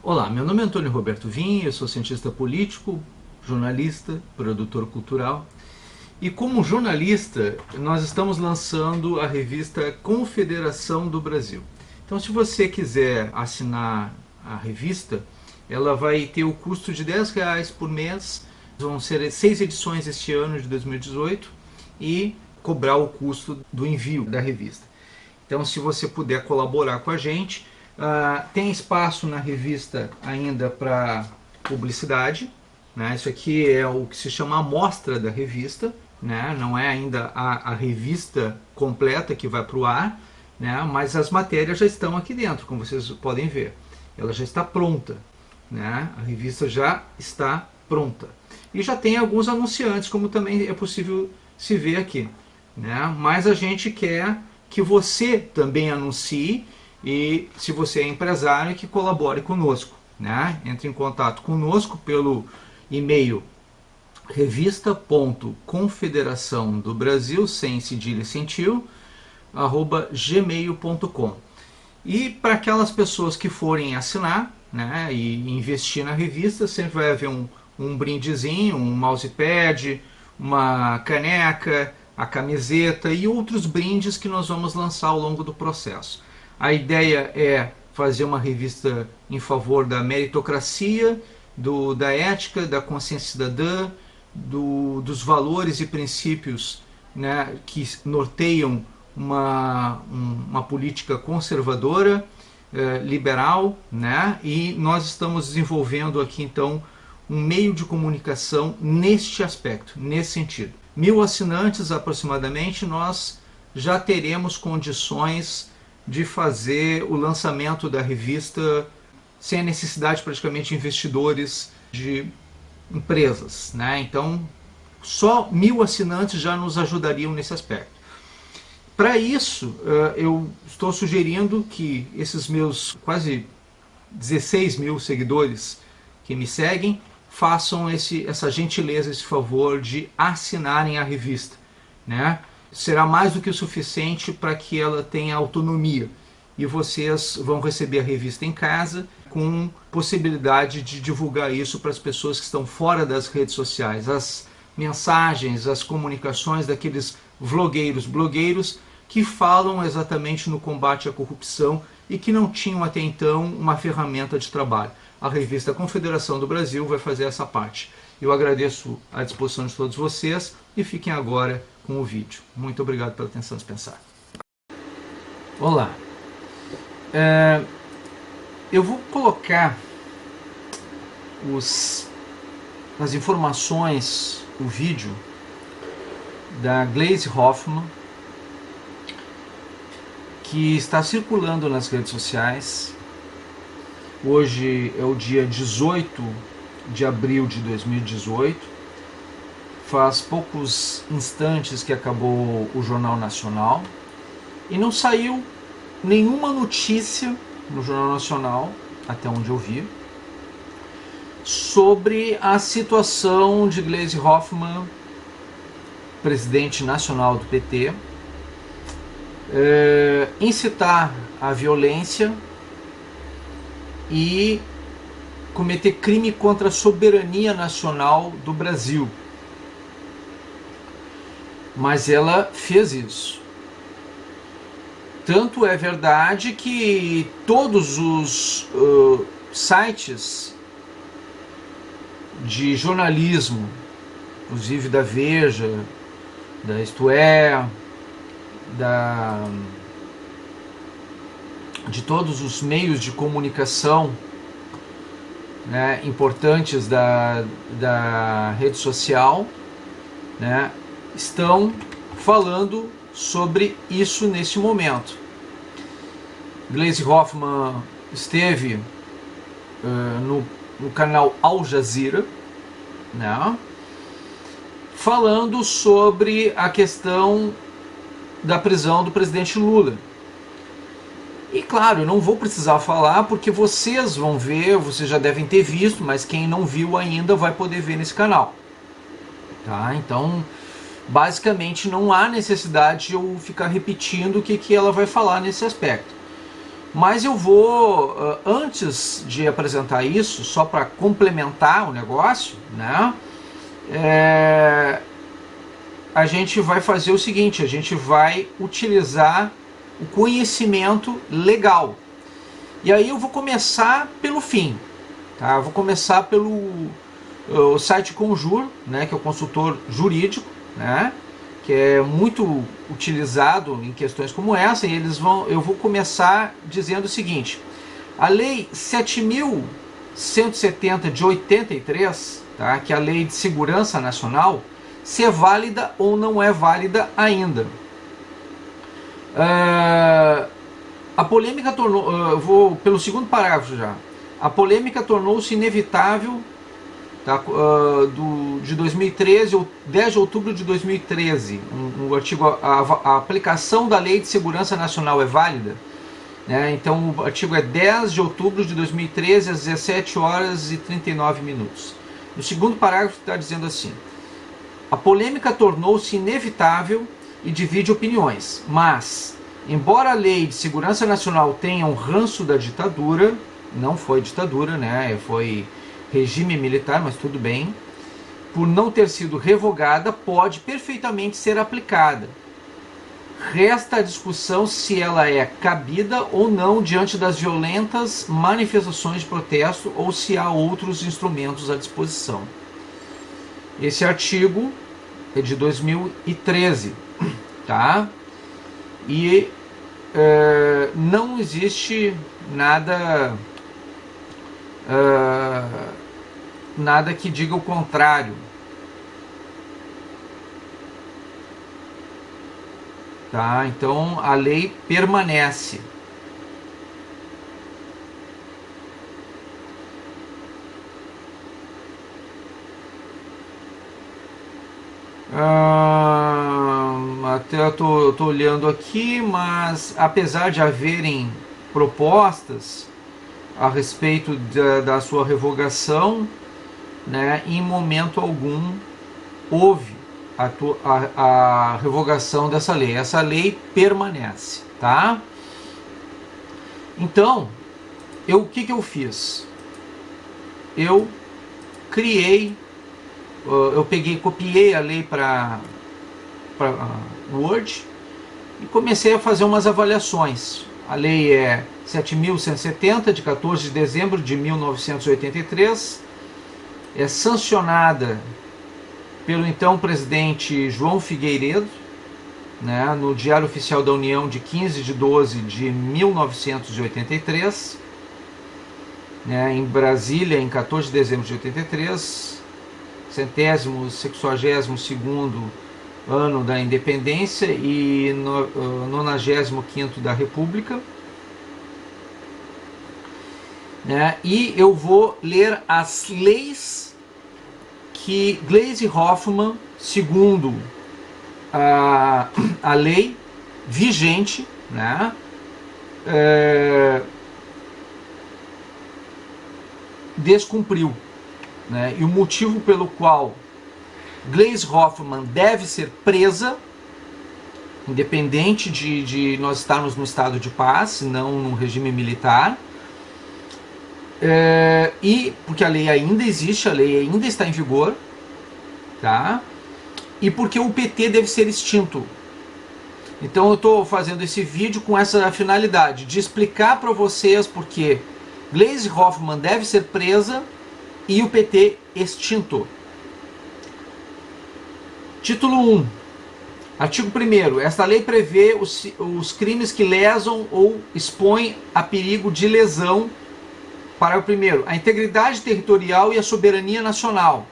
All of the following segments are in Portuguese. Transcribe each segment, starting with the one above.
Olá, meu nome é Antônio Roberto Vinha, eu sou cientista político, jornalista, produtor cultural. E como jornalista, nós estamos lançando a revista Confederação do Brasil. Então, se você quiser assinar a revista, ela vai ter o custo de R$10 por mês. Vão ser 6 edições este ano de 2018 e cobrar o custo do envio da revista. Então, se você puder colaborar com a gente, tem espaço na revista ainda para publicidade, né? Isso aqui é o que se chama amostra da revista, né? Não é ainda a revista completa que vai para o ar, né? Mas as matérias já estão aqui dentro, como vocês podem ver. Ela já está pronta, né? A revista já está pronta. E já tem alguns anunciantes, como também é possível se ver aqui, né? Mas a gente quer que você também anuncie, e se você é empresário, que colabore conosco, né? Entre em contato conosco pelo e-mail revista.confederaçãodobrasil, sem cedilha e sem tio, @gmail.com. E para aquelas pessoas que forem assinar, né, e investir na revista, sempre vai haver um brindezinho, um mousepad, uma caneca, a camiseta e outros brindes que nós vamos lançar ao longo do processo. A ideia é fazer uma revista em favor da meritocracia, da ética, da consciência cidadã, dos valores e princípios, né, que norteiam uma política conservadora, liberal, né, e nós estamos desenvolvendo aqui então um meio de comunicação neste aspecto, nesse sentido. 1.000 assinantes aproximadamente, nós já teremos condições de fazer o lançamento da revista sem a necessidade praticamente de investidores de empresas, né? Então, só 1.000 assinantes já nos ajudariam nesse aspecto. Para isso, eu estou sugerindo que esses meus quase 16.000 seguidores que me seguem façam essa gentileza, esse favor de assinarem a revista, né? Será mais do que o suficiente para que ela tenha autonomia. E vocês vão receber a revista em casa, com possibilidade de divulgar isso para as pessoas que estão fora das redes sociais. As mensagens, as comunicações daqueles blogueiros que falam exatamente no combate à corrupção e que não tinham até então uma ferramenta de trabalho. A revista Confederação do Brasil vai fazer essa parte. Eu agradeço a disposição de todos vocês e fiquem agora com o vídeo. Muito obrigado pela atenção dispensada. Olá. Eu vou colocar as informações, o vídeo da Gleisi Hoffmann, que está circulando nas redes sociais. Hoje é o dia 18 de abril de 2018. Faz poucos instantes que acabou o Jornal Nacional e não saiu nenhuma notícia no Jornal Nacional, até onde eu vi, sobre a situação de Gleisi Hoffmann, presidente nacional do PT, incitar a violência e cometer crime contra a soberania nacional do Brasil. Mas ela fez isso. Tanto é verdade que todos os sites de jornalismo, inclusive da Veja, da Isto É, de todos os meios de comunicação, né, importantes da rede social, né, estão falando sobre isso nesse momento. Gleisi Hoffmann esteve no canal Al Jazeera, né, falando sobre a questão da prisão do presidente Lula. E claro, eu não vou precisar falar porque vocês vão ver, vocês já devem ter visto, mas quem não viu ainda vai poder ver nesse canal. Tá? Então, basicamente não há necessidade de eu ficar repetindo o que ela vai falar nesse aspecto. Mas eu vou, antes de apresentar isso, só para complementar o negócio, né? A gente vai fazer o seguinte, a gente vai utilizar o conhecimento legal. E aí eu vou começar pelo fim, tá? Eu vou começar pelo o site Conjur, né, que é o consultor jurídico, né, que é muito utilizado em questões como essa, e eu vou começar dizendo o seguinte: a lei 7.170 de 83, tá, que é a Lei de Segurança Nacional, se é válida ou não é válida ainda. A polêmica tornou, eu vou pelo segundo parágrafo já. A polêmica tornou-se inevitável, tá, de 2013, 10 de outubro de 2013, um artigo, a aplicação da Lei de Segurança Nacional é válida, né? Então o artigo é 10 de outubro de 2013 às 17 horas e 39 minutos. No segundo parágrafo está dizendo assim: a polêmica tornou-se inevitável e divide opiniões, mas, embora a Lei de Segurança Nacional tenha um ranço da ditadura, não foi ditadura, né? Foi regime militar, mas tudo bem, por não ter sido revogada, pode perfeitamente ser aplicada. Resta a discussão se ela é cabida ou não diante das violentas manifestações de protesto ou se há outros instrumentos à disposição. Esse artigo é de 2013, tá? E não existe nada que diga o contrário, tá? Então a lei permanece. Até eu tô olhando aqui, mas apesar de haverem propostas a respeito da sua revogação, né, em momento algum houve a revogação dessa lei. Essa lei permanece, tá? Então, o que eu fiz? Eu criei, copiei a lei para Word e comecei a fazer umas avaliações. A lei é 7.170, de 14 de dezembro de 1983, é sancionada pelo então presidente João Figueiredo, né, no Diário Oficial da União de 15 de 12 de 1983, né, em Brasília, em 14 de dezembro de 83, 162º ano da independência e 95º da República, né? E eu vou ler as leis que Gleisi Hoffmann, segundo a lei vigente, né, descumpriu, né? E o motivo pelo qual Gleisi Hoffmann deve ser presa, independente de nós estarmos no estado de paz, não no regime militar, e porque a lei ainda existe, a lei ainda está em vigor, tá? E porque o PT deve ser extinto. Então eu estou fazendo esse vídeo com essa finalidade de explicar para vocês porque Gleisi Hoffmann deve ser presa e o PT extinto. Título 1. Artigo 1º. Esta lei prevê os crimes que lesam ou expõem a perigo de lesão. Parágrafo 1º. A integridade territorial e a soberania nacional.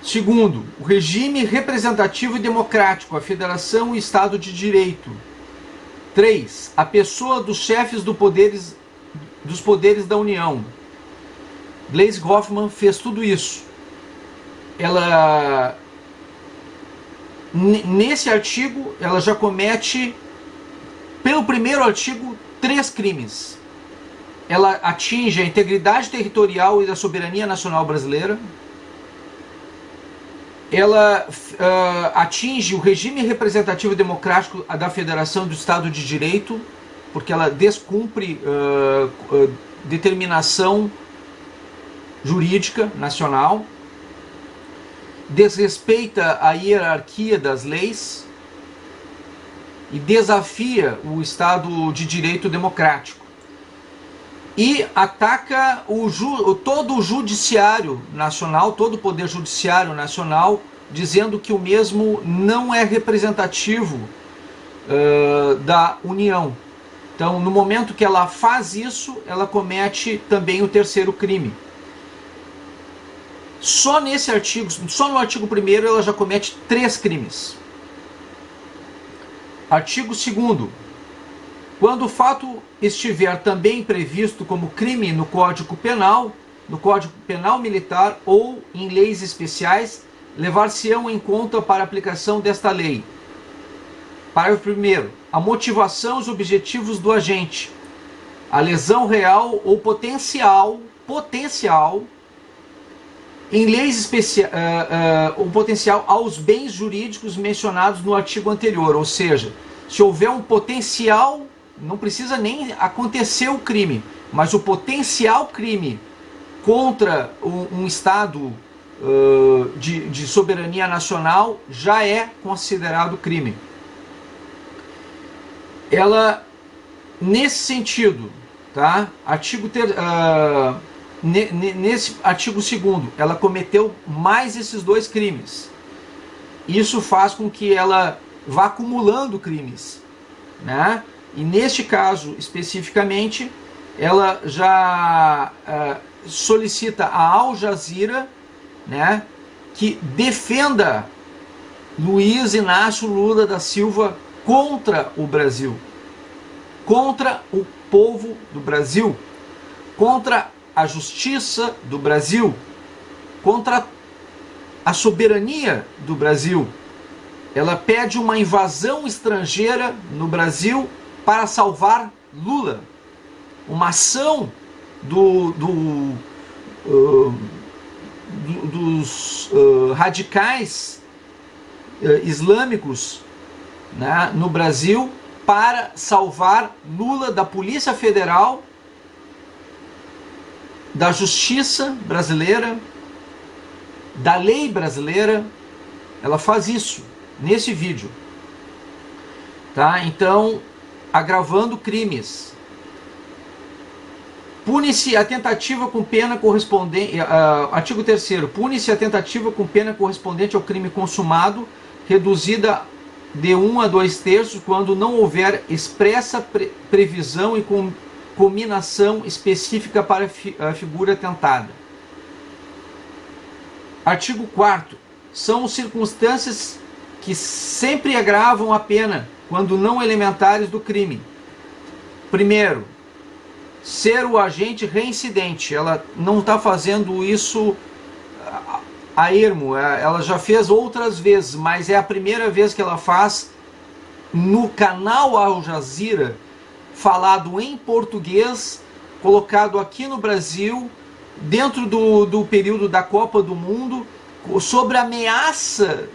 Segundo, o regime representativo e democrático, a federação e o Estado de Direito. 3. A pessoa dos chefes dos poderes da União. Gleisi Hoffmann fez tudo isso. Ela, nesse artigo, ela já comete, pelo primeiro artigo, 3 crimes. Ela atinge a integridade territorial e a soberania nacional brasileira. Ela atinge o regime representativo democrático da Federação do Estado de Direito porque ela descumpre determinação jurídica nacional, desrespeita a hierarquia das leis e desafia o Estado de Direito democrático. E ataca todo o judiciário nacional, todo o poder judiciário nacional, dizendo que o mesmo não é representativo da União. Então, no momento que ela faz isso, ela comete também o terceiro crime. Só nesse artigo, só no artigo 1º, ela já comete 3 crimes. Artigo 2º. Quando o fato estiver também previsto como crime no Código Penal Militar ou em leis especiais, levar-se-ão em conta para a aplicação desta lei. Parágrafo 1º. A motivação e os objetivos do agente, a lesão real ou potencial em leis especiais, o potencial aos bens jurídicos mencionados no artigo anterior. Ou seja, se houver um potencial, não precisa nem acontecer o crime, mas o potencial crime contra um Estado de soberania nacional já é considerado crime. Ela, nesse sentido, tá? Nesse artigo 2º, ela cometeu mais esses 2 crimes. Isso faz com que ela vá acumulando crimes, né? E neste caso, especificamente, ela já solicita a Al Jazeera, né, que defenda Luiz Inácio Lula da Silva contra o Brasil, contra o povo do Brasil, contra a justiça do Brasil, contra a soberania do Brasil. Ela pede uma invasão estrangeira no Brasil para salvar Lula. Uma ação dos radicais islâmicos, né, no Brasil para salvar Lula da Polícia Federal, da justiça brasileira, da lei brasileira. Ela faz isso nesse vídeo, tá? Então, agravando crimes. Pune-se a tentativa com pena correspondente. Artigo 3º. Pune-se a tentativa com pena correspondente ao crime consumado, reduzida de 1 a 2/3, quando não houver expressa previsão e cominação específica para a figura tentada. Artigo 4º. São circunstâncias que sempre agravam a pena, quando não elementares do crime. Primeiro, ser o agente reincidente. Ela não está fazendo isso a ermo, ela já fez outras vezes, mas é a primeira vez que ela faz no canal Al Jazeera, falado em português, colocado aqui no Brasil, dentro do período da Copa do Mundo, sobre a ameaça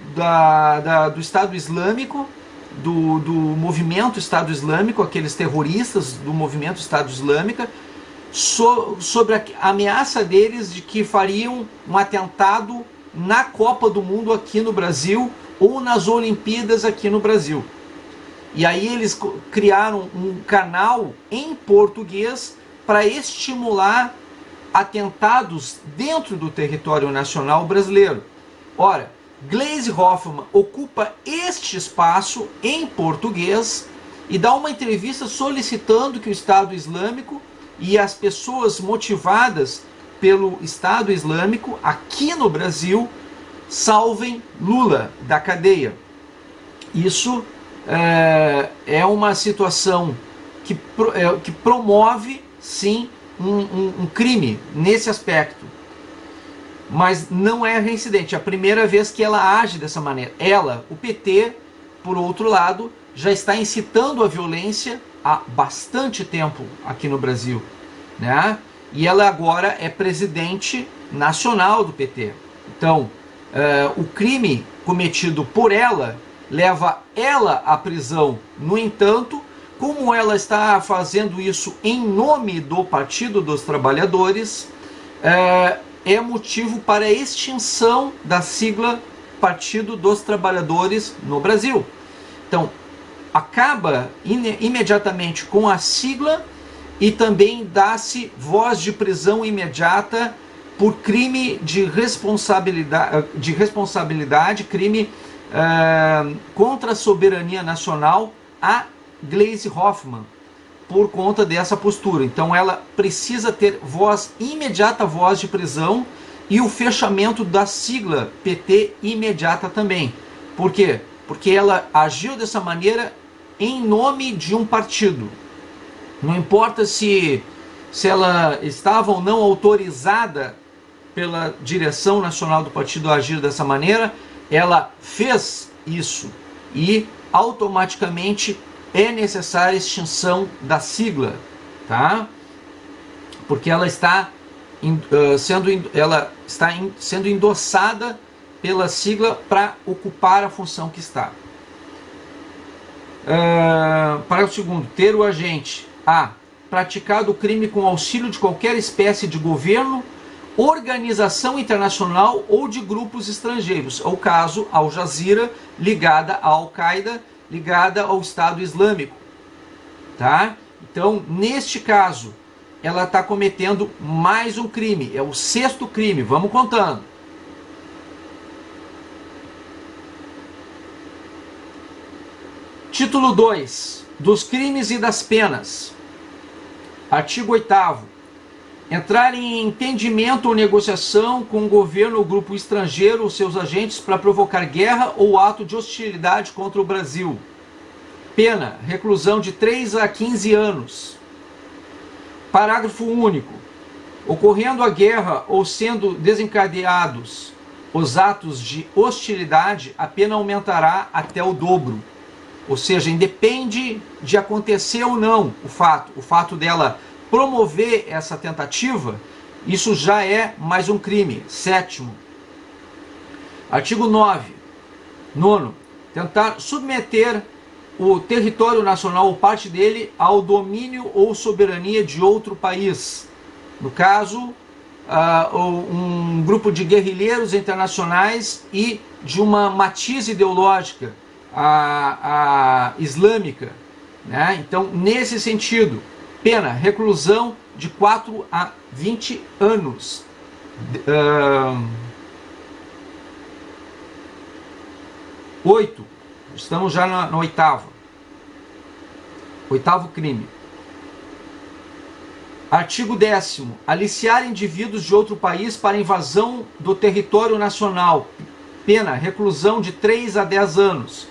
do Estado Islâmico, do movimento Estado Islâmico, aqueles terroristas do movimento Estado Islâmico, sobre a ameaça deles de que fariam um atentado na Copa do Mundo aqui no Brasil ou nas Olimpíadas aqui no Brasil. E aí eles criaram um canal em português para estimular atentados dentro do território nacional brasileiro. Ora, Gleisi Hoffmann ocupa este espaço em português e dá uma entrevista solicitando que o Estado Islâmico e as pessoas motivadas pelo Estado Islâmico aqui no Brasil salvem Lula da cadeia. Isso é uma situação que promove, sim, um crime nesse aspecto. Mas não é reincidente. É a primeira vez que ela age dessa maneira. Ela, o PT, por outro lado, já está incitando a violência há bastante tempo aqui no Brasil, né? E ela agora é presidente nacional do PT. Então, o crime cometido por ela leva ela à prisão. No entanto, como ela está fazendo isso em nome do Partido dos Trabalhadores, é motivo para a extinção da sigla Partido dos Trabalhadores no Brasil. Então, acaba imediatamente com a sigla e também dá-se voz de prisão imediata por crime de responsabilidade, crime contra a soberania nacional a Gleisi Hoffmann, por conta dessa postura. Então ela precisa ter imediata voz de prisão e o fechamento da sigla PT imediata também. Por quê? Porque ela agiu dessa maneira em nome de um partido. Não importa se ela estava ou não autorizada pela direção nacional do partido a agir dessa maneira, ela fez isso e automaticamente é necessária a extinção da sigla, tá? Porque ela está sendo endossada pela sigla para ocupar a função que está. Parágrafo 2º. Ter o agente a praticado o crime com auxílio de qualquer espécie de governo, organização internacional ou de grupos estrangeiros. É o caso Al Jazeera, ligada à Al-Qaeda, ligada ao Estado Islâmico. Tá? Então, neste caso, ela está cometendo mais um crime. É o 6º crime. Vamos contando. Título 2. Dos crimes e das penas. Artigo 8º. Entrar em entendimento ou negociação com o governo ou grupo estrangeiro ou seus agentes para provocar guerra ou ato de hostilidade contra o Brasil. Pena, reclusão de 3 a 15 anos. Parágrafo único. Ocorrendo a guerra ou sendo desencadeados os atos de hostilidade, a pena aumentará até o dobro. Ou seja, independe de acontecer ou não o fato dela promover essa tentativa, isso já é mais um crime. 7º. Artigo 9. 9º. Tentar submeter o território nacional ou parte dele ao domínio ou soberania de outro país. No caso, um grupo de guerrilheiros internacionais e de uma matiz ideológica islâmica. Né? Então, nesse sentido, pena, reclusão de 4 a 20 anos. 8. Estamos já no 8º. 8º crime. Artigo 10º. Aliciar indivíduos de outro país para invasão do território nacional. Pena, reclusão de 3 a 10 anos.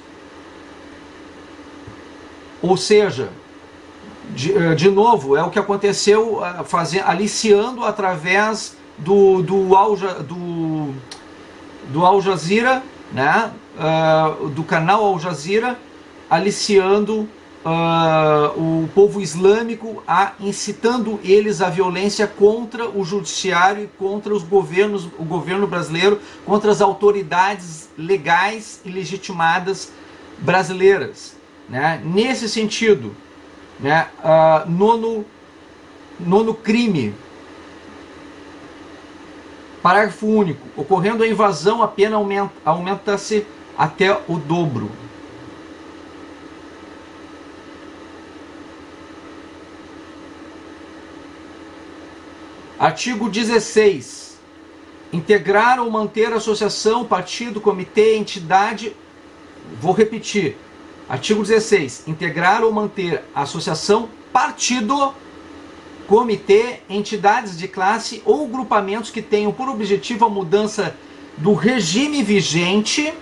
Ou seja, de novo, é o que aconteceu aliciando através do Al Jazeera, né? Do canal Al Jazeera, aliciando o povo islâmico, incitando eles à violência contra o judiciário e contra o governo brasileiro, contra as autoridades legais e legitimadas brasileiras. Né? Nesse sentido, né? Nono crime. Parágrafo único. Ocorrendo a invasão, a pena aumenta-se até o dobro. Artigo 16. Integrar ou manter associação, partido, comitê, entidade. Vou repetir. Artigo 16. Integrar ou manter associação, partido, comitê, entidades de classe ou grupamentos que tenham por objetivo a mudança do regime vigente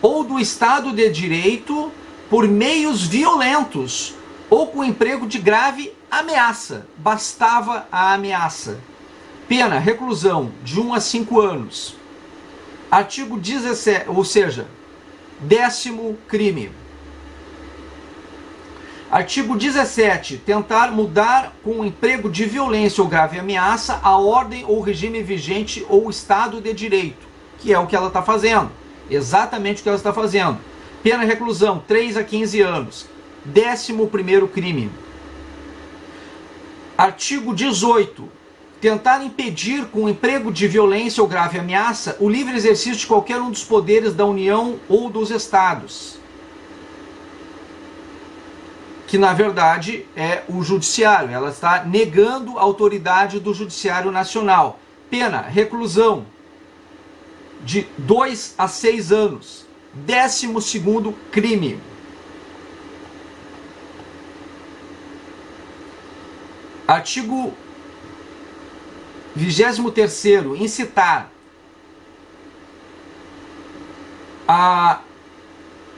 ou do Estado de Direito por meios violentos ou com emprego de grave ameaça. Bastava a ameaça. Pena, reclusão de 1 a 5 anos. Artigo 17, ou seja, 10º crime. Artigo 17. Tentar mudar com emprego de violência ou grave ameaça a ordem ou regime vigente ou Estado de Direito, que é o que ela está fazendo. Exatamente o que ela está fazendo. Pena reclusão, 3 a 15 anos. 11º crime. Artigo 18. Tentar impedir com emprego de violência ou grave ameaça o livre exercício de qualquer um dos poderes da União ou dos Estados. Que na verdade é o judiciário. Ela está negando a autoridade do Judiciário Nacional. Pena, reclusão de 2 a 6 anos. 12º crime. Artigo 23º. Incitar.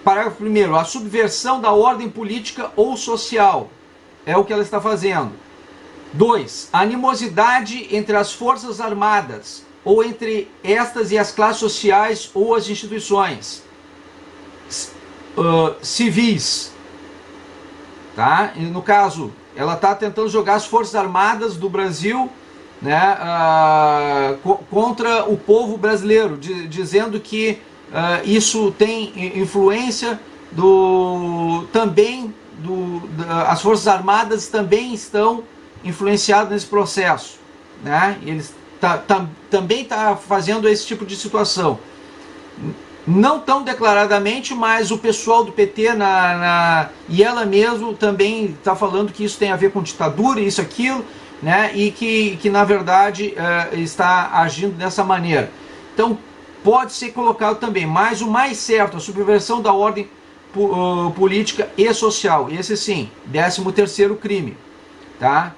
Parágrafo 1º. A subversão da ordem política ou social. É o que ela está fazendo. 2. A animosidade entre as forças armadas ou entre estas e as classes sociais ou as instituições civis. Tá? E no caso, ela está tentando jogar as forças armadas do Brasil, né, contra o povo brasileiro, dizendo que isso tem influência as forças armadas também estão influenciadas nesse processo, né? Eles também está fazendo esse tipo de situação. Não tão declaradamente, mas o pessoal do PT e ela mesmo também está falando que isso tem a ver com ditadura, isso, aquilo, né? E que na verdade está agindo dessa maneira. Então pode ser colocado também, mas o mais certo, a subversão da ordem política e social. Esse sim, 13º crime. Tá?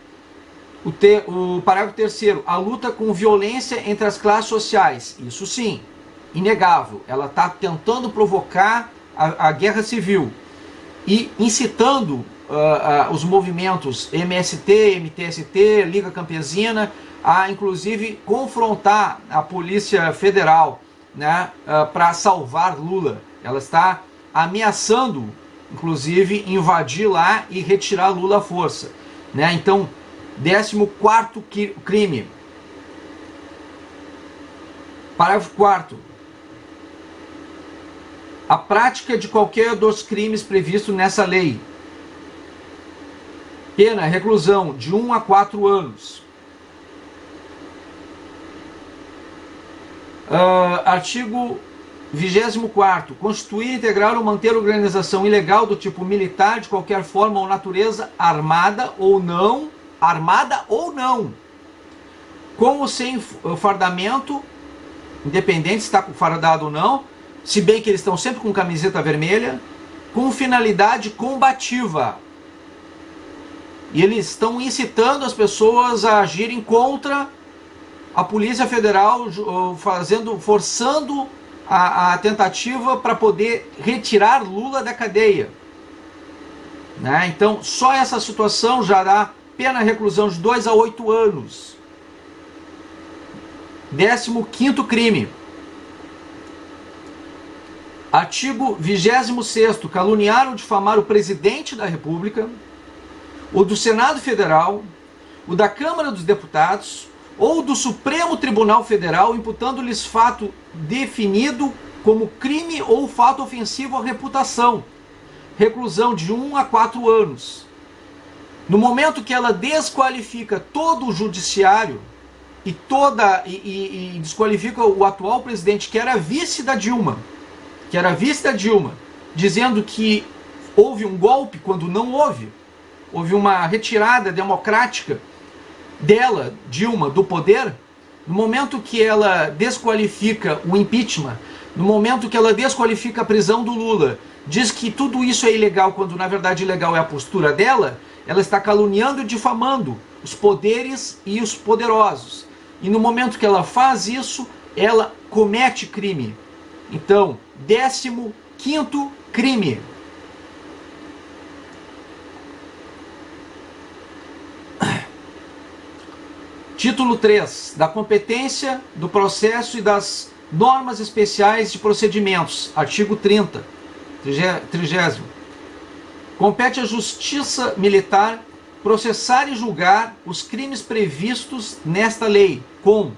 O parágrafo 3º, a luta com violência entre as classes sociais. Isso sim, inegável. Ela está tentando provocar a guerra civil e incitando os movimentos MST, MTST, Liga Campesina, a inclusive confrontar a Polícia Federal, né, para salvar Lula. Ela está ameaçando, inclusive, invadir lá e retirar Lula à força. Né? Então, 14º crime. Parágrafo 4º. A prática de qualquer dos crimes previstos nessa lei. Pena, reclusão de 1 a 4 anos. Artigo 24º. Constituir, integrar ou manter organização ilegal do tipo militar de qualquer forma ou natureza, armada ou não, com ou sem fardamento, independente se está fardado ou não, se bem que eles estão sempre com camiseta vermelha, com finalidade combativa. E eles estão incitando as pessoas a agirem contra a Polícia Federal, forçando a tentativa para poder retirar Lula da cadeia. Né? Então, só essa situação já dá pena reclusão de 2 a 8 anos. 15º crime. Artigo 26º. Caluniar ou difamar o presidente da República, o do Senado Federal, o da Câmara dos Deputados ou do Supremo Tribunal Federal, imputando-lhes fato definido como crime ou fato ofensivo à reputação. Reclusão de 1 a 4 anos. No momento que ela desqualifica todo o judiciário e desqualifica o atual presidente, que era vice da Dilma, dizendo que houve um golpe quando não houve, houve uma retirada democrática dela, Dilma, do poder. No momento que ela desqualifica o impeachment, no momento que ela desqualifica a prisão do Lula, diz que tudo isso é ilegal, quando na verdade ilegal é a postura dela, ela está caluniando e difamando os poderes e os poderosos. E no momento que ela faz isso, ela comete crime. Então, 15º crime. Título 3. Da competência, do processo e das normas especiais de procedimentos. Artigo 30. 30º. Compete à Justiça Militar processar e julgar os crimes previstos nesta lei, com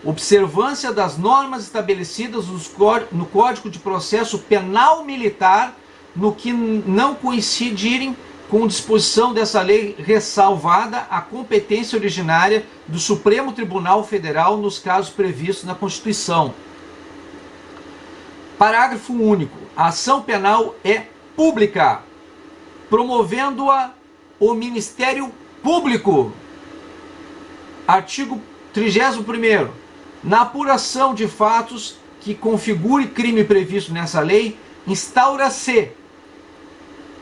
observância das normas estabelecidas no Código de Processo Penal Militar no que não coincidirem com disposição dessa lei, ressalvada a competência originária do Supremo Tribunal Federal nos casos previstos na Constituição. Parágrafo único. A ação penal é pública, promovendo-a o Ministério Público. Artigo 31º. Na apuração de fatos que configure crime previsto nessa lei, instaura-se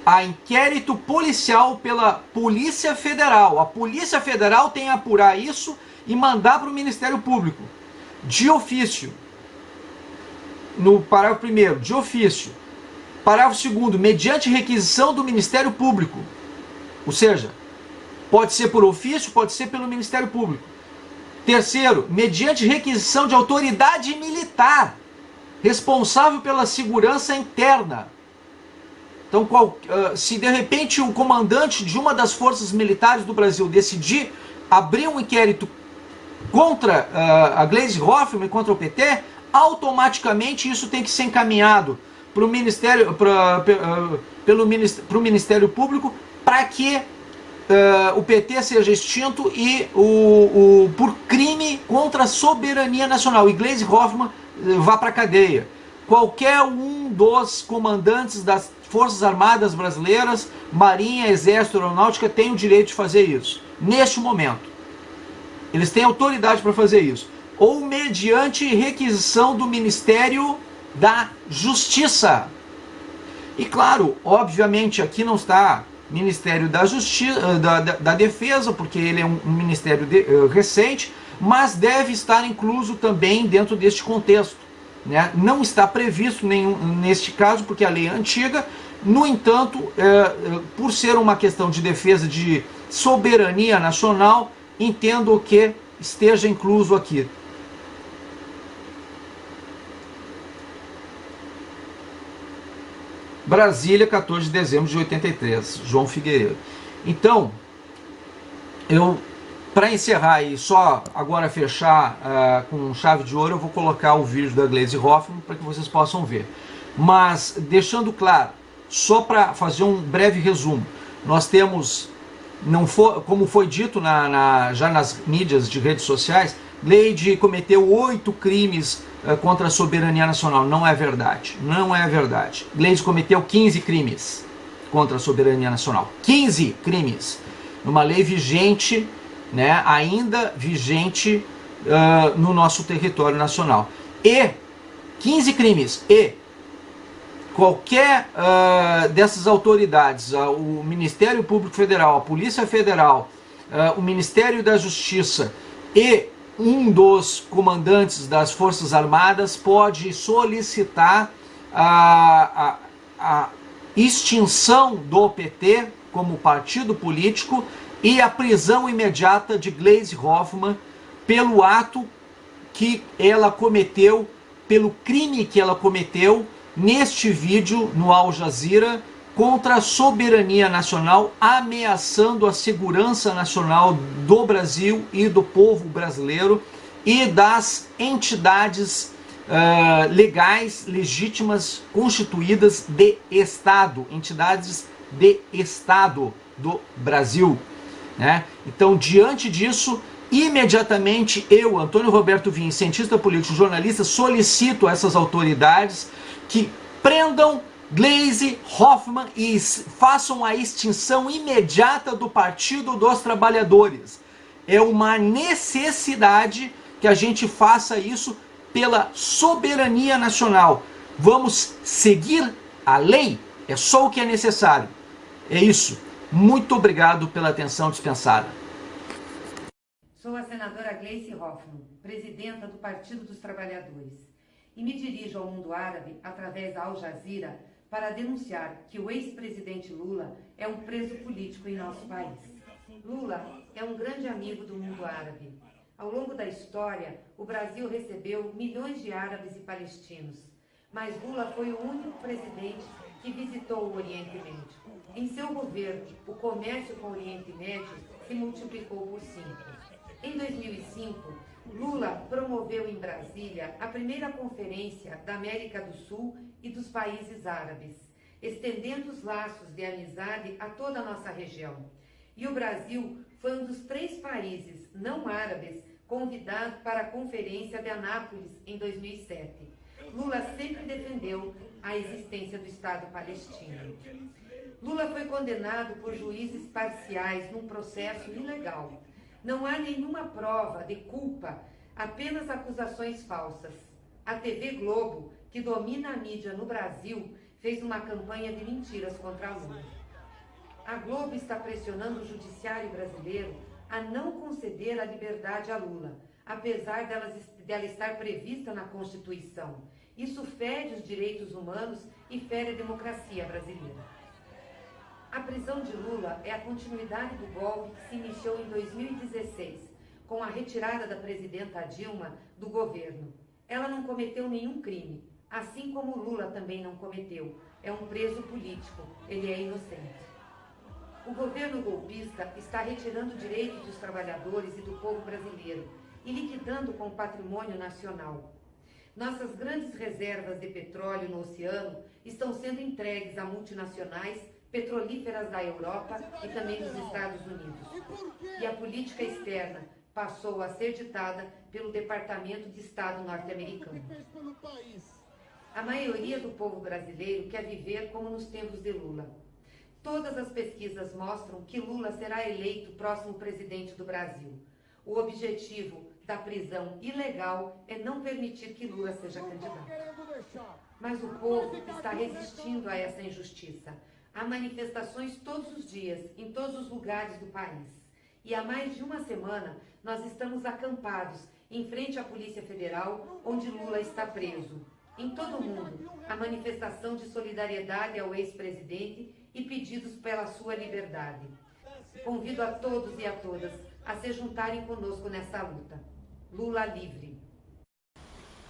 a inquérito policial pela Polícia Federal. A Polícia Federal tem a apurar isso e mandar para o Ministério Público. De ofício. No parágrafo 1º, de ofício. Parágrafo 2º, mediante requisição do Ministério Público. Ou seja, pode ser por ofício, pode ser pelo Ministério Público. Terceiro, mediante requisição de autoridade militar responsável pela segurança interna. Então, se de repente o comandante de uma das forças militares do Brasil decidir abrir um inquérito contra a Gleisi Hoffmann e contra o PT, automaticamente isso tem que ser encaminhado para o Ministério, pro Ministério Público, para que o PT seja extinto e por crime contra a soberania nacional. E Gleisi Hoffmann vá para a cadeia. Qualquer um dos comandantes das Forças Armadas Brasileiras, Marinha, Exército, Aeronáutica, tem o direito de fazer isso. Neste momento. Eles têm autoridade para fazer isso. Ou mediante requisição do Ministério da Justiça. E claro, obviamente aqui não está Ministério da Justiça, da Defesa, porque ele é um ministério recente, mas deve estar incluso também dentro deste contexto. Né? Não está previsto neste caso, porque a lei é antiga. No entanto, por ser uma questão de defesa de soberania nacional, entendo que esteja incluso aqui. Brasília, 14 de dezembro de 83, João Figueiredo. Então, para encerrar e só agora fechar com chave de ouro, eu vou colocar o vídeo da Gleisi Hoffmann para que vocês possam ver. Mas, deixando claro, só para fazer um breve resumo, nós temos, como foi dito já nas mídias de redes sociais, Gleisi cometeu 8 crimes contra a soberania nacional. Não é verdade. Não é verdade. Gleisi cometeu 15 crimes contra a soberania nacional. 15 crimes. Numa lei vigente, né, ainda vigente no nosso território nacional. E 15 crimes. E qualquer dessas autoridades, o Ministério Público Federal, a Polícia Federal, o Ministério da Justiça e um dos comandantes das Forças Armadas pode solicitar a extinção do PT como partido político e a prisão imediata de Gleisi Hoffmann pelo ato que ela cometeu, pelo crime que ela cometeu neste vídeo no Al Jazeera contra a soberania nacional, ameaçando a segurança nacional do Brasil e do povo brasileiro e das entidades legais, legítimas, constituídas de Estado, entidades de Estado do Brasil. Né? Então, diante disso, imediatamente eu, Antônio Roberto Vinha, cientista político, jornalista, solicito a essas autoridades que prendam Gleisi Hoffmann e façam a extinção imediata do Partido dos Trabalhadores. É uma necessidade que a gente faça isso pela soberania nacional. Vamos seguir a lei, é só o que é necessário. É isso. Muito obrigado pela atenção dispensada. Sou a senadora Gleisi Hoffmann, presidenta do Partido dos Trabalhadores, e me dirijo ao mundo árabe através da Al Jazeera para denunciar que o ex-presidente Lula é um preso político em nosso país. Lula é um grande amigo do mundo árabe. Ao longo da história, o Brasil recebeu milhões de árabes e palestinos, mas Lula foi o único presidente que visitou o Oriente Médio. Em seu governo, o comércio com o Oriente Médio se multiplicou por 5. Em 2005, Lula promoveu em Brasília a primeira conferência da América do Sul e dos países árabes. estendendo os laços de amizade a toda a nossa região. E o Brasil foi um dos 3 países não árabes convidado para a Conferência de Anápolis em 2007. Lula sempre defendeu a existência do Estado palestino. Lula foi condenado por juízes parciais num processo ilegal. Não há nenhuma prova de culpa, apenas acusações falsas. A TV Globo, que domina a mídia no Brasil, fez uma campanha de mentiras contra Lula. A Globo está pressionando o judiciário brasileiro a não conceder a liberdade a Lula, apesar dela estar prevista na Constituição. Isso fere os direitos humanos e fere a democracia brasileira. A prisão de Lula é a continuidade do golpe que se iniciou em 2016, com a retirada da presidenta Dilma do governo. Ela não cometeu nenhum crime, assim como Lula também não cometeu. É um preso político, ele é inocente. O governo golpista está retirando direitos dos trabalhadores e do povo brasileiro e liquidando com o patrimônio nacional. Nossas grandes reservas de petróleo no oceano estão sendo entregues a multinacionais petrolíferas da Europa e também dos Estados Unidos. E a política externa passou a ser ditada pelo Departamento de Estado norte-americano. A maioria do povo brasileiro quer viver como nos tempos de Lula. Todas as pesquisas mostram que Lula será eleito próximo presidente do Brasil. O objetivo da prisão ilegal é não permitir que Lula seja candidato. Mas o povo está resistindo a essa injustiça. Há manifestações todos os dias, em todos os lugares do país. E há mais de uma semana, nós estamos acampados em frente à Polícia Federal, onde Lula está preso. Em todo o mundo, há manifestação de solidariedade ao ex-presidente e pedidos pela sua liberdade. Convido a todos e a todas a se juntarem conosco nessa luta. Lula livre.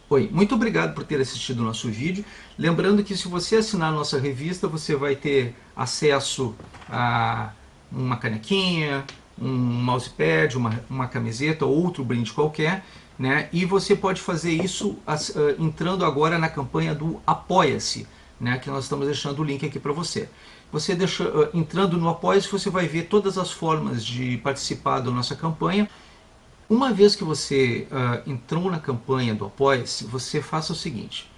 Oi, muito obrigado por ter assistido o nosso vídeo. Lembrando que se você assinar a nossa revista, você vai ter acesso a uma canequinha, um mousepad, uma camiseta ou outro brinde qualquer, né? E você pode fazer isso entrando agora na campanha do Apoia-se, né? Que nós estamos deixando o link aqui para você. Você entrando no Apoia-se, você vai ver todas as formas de participar da nossa campanha. Uma vez que você entrou na campanha do Apoia-se, você faça o seguinte: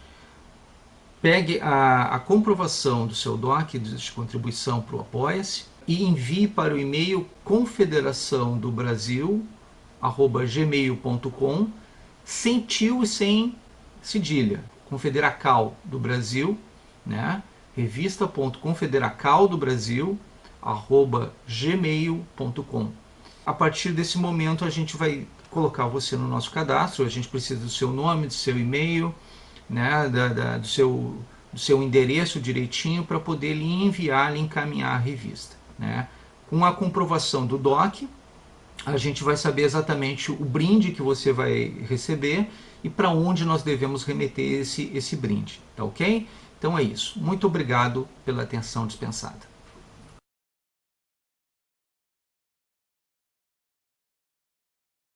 pegue a comprovação do seu DOC de contribuição para o Apoia-se e envie para o e-mail confederaçãodobrasil@gmail.com, sem tio e sem cedilha. Confederacal do Brasil, né? revista.confederacaldobrasil@gmail.com. A partir desse momento a gente vai colocar você no nosso cadastro. A gente precisa do seu nome, do seu e-mail, né, do seu endereço direitinho para poder lhe enviar, lhe encaminhar a revista, né? Com a comprovação do DOC, a gente vai saber exatamente o brinde que você vai receber e para onde nós devemos remeter esse brinde, tá ok? Então é isso. Muito obrigado pela atenção dispensada.